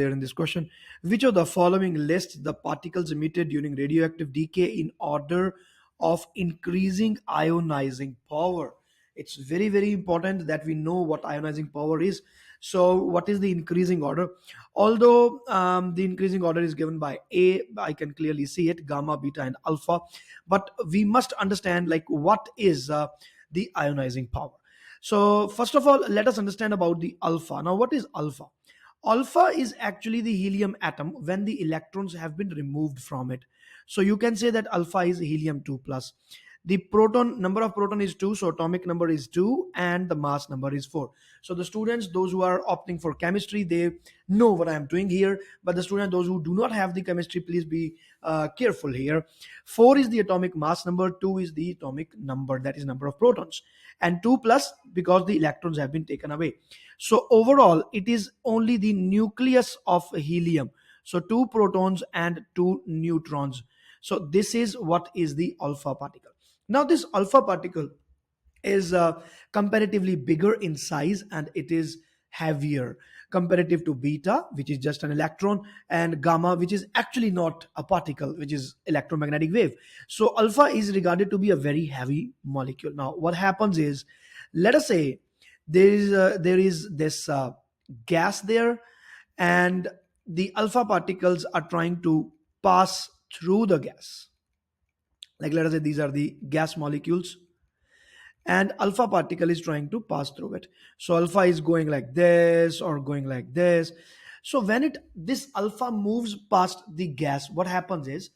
There in this question, which of the following lists the particles emitted during radioactive decay in order of increasing ionizing power? It's very, very important that we know what ionizing power is. So what is the increasing order? Although the increasing order is given by A, I can clearly see it, gamma, beta and alpha, but we must understand like what is the ionizing power. So first of all, let us understand about the alpha. Now, what is alpha? Alpha is actually the helium atom when the electrons have been removed from it. So you can say that alpha is helium 2 plus. The proton number of proton is 2, so atomic number is 2 and the mass number is 4. So the students, those who are opting for chemistry, they know what I am doing here. But the student, those who do not have the chemistry, please be careful here. 4 is the atomic mass number, 2 is the atomic number, that is number of protons, and 2 plus because the electrons have been taken away. So overall, it is only the nucleus of helium. So 2 protons and 2 neutrons. So this is what is the alpha particle. Now this alpha particle is comparatively bigger in size and it is heavier comparative to beta, which is just an electron, and gamma, which is actually not a particle, which is electromagnetic wave. So alpha is regarded to be a very heavy molecule. Now what happens is, let us say there is this gas there, and the alpha particles are trying to pass through the gas. Like let us say these are the gas molecules and alpha particle is trying to pass through it. So alpha is going like this or going like this. So when this alpha moves past the gas, what happens is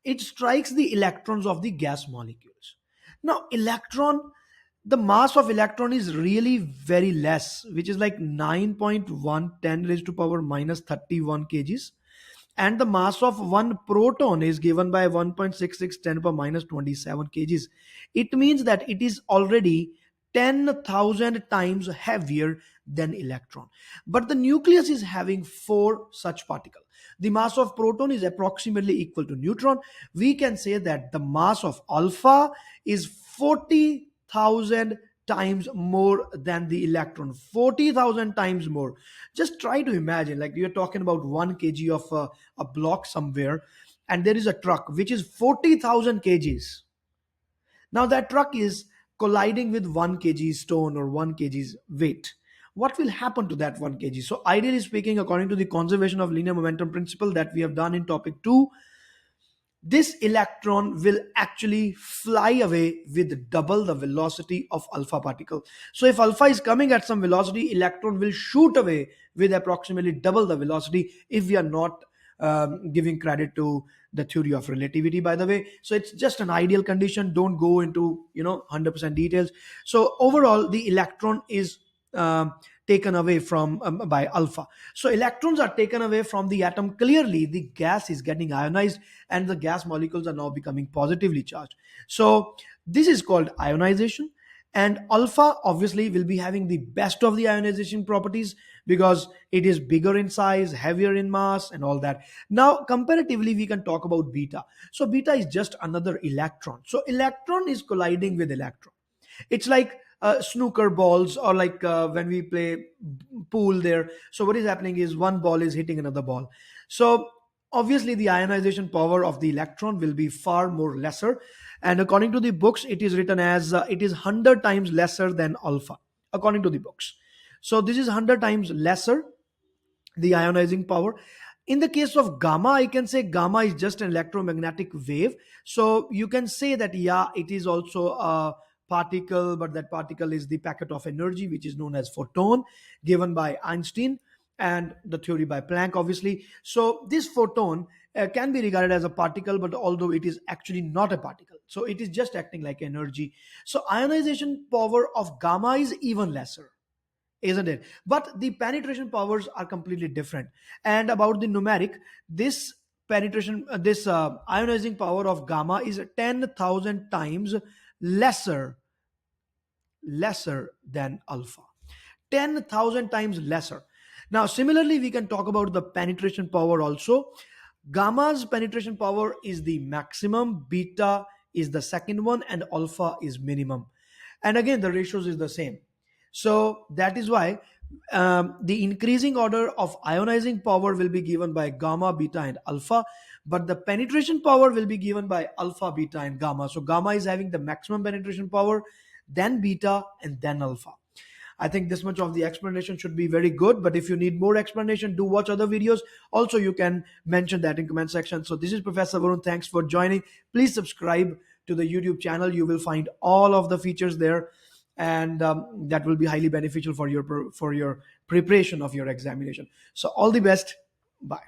it strikes the electrons of the gas molecules. Now the mass of electron is really very less, which is like 9.110 raised to power minus 31 kgs, and the mass of one proton is given by 1.6610 per minus 27 kgs. It means that it is already 10,000 times heavier than electron. But the nucleus is having 4 such particles. The mass of proton is approximately equal to neutron. We can say that the mass of alpha is 40,000 times more than the electron. 40,000 times more. Just try to imagine, like you're talking about 1 kg of a block somewhere, and there is a truck which is 40,000 kgs. Now that truck is colliding with 1 kg stone or 1 kg's weight. What will happen to that 1 kg? So ideally speaking, according to the conservation of linear momentum principle that we have done in topic 2, this electron will actually fly away with double the velocity of alpha particle. So if alpha is coming at some velocity, electron will shoot away with approximately double the velocity, if we are not giving credit to the theory of relativity, by the way. So it's just an ideal condition. Don't go into 100% details. So overall, the electron is taken away from by alpha. So electrons are taken away from the atom. Clearly the gas is getting ionized and the gas molecules are now becoming positively charged. So this is called ionization, and alpha obviously will be having the best of the ionization properties because it is bigger in size, heavier in mass and all that. Now comparatively we can talk about beta. So beta is just another electron. So electron is colliding with electron. It's like snooker balls, or like when we play pool there. So what is happening is one ball is hitting another ball. So obviously the ionization power of the electron will be far more lesser, and according to the books it is written as it is 100 times lesser than alpha, according to the books. So this is 100 times lesser, the ionizing power. In the case of gamma, I can say gamma is just an electromagnetic wave. So you can say that, yeah, it is also a particle, but that particle is the packet of energy, which is known as photon, given by Einstein and the theory by Planck, obviously. So this photon can be regarded as a particle, but although it is actually not a particle, so it is just acting like energy. So ionization power of gamma is even lesser, isn't it? But the penetration powers are completely different. And about the numeric, this this ionizing power of gamma is 10,000 times lesser than alpha. 10,000 times lesser. Now similarly we can talk about the penetration power also. Gamma's penetration power is the maximum, beta is the second one, and alpha is minimum. And again the ratios is the same. So that is why The increasing order of ionizing power will be given by gamma, beta, and alpha, but the penetration power will be given by alpha, beta, and gamma. So gamma is having the maximum penetration power, then beta, and then alpha. I think this much of the explanation should be very good. But if you need more explanation, do watch other videos. Also, you can mention that in comment section. So this is Professor Varun. Thanks for joining. Please subscribe to the YouTube channel. You will find all of the features there, and that will be highly beneficial for your preparation of your examination. So all the best. Bye.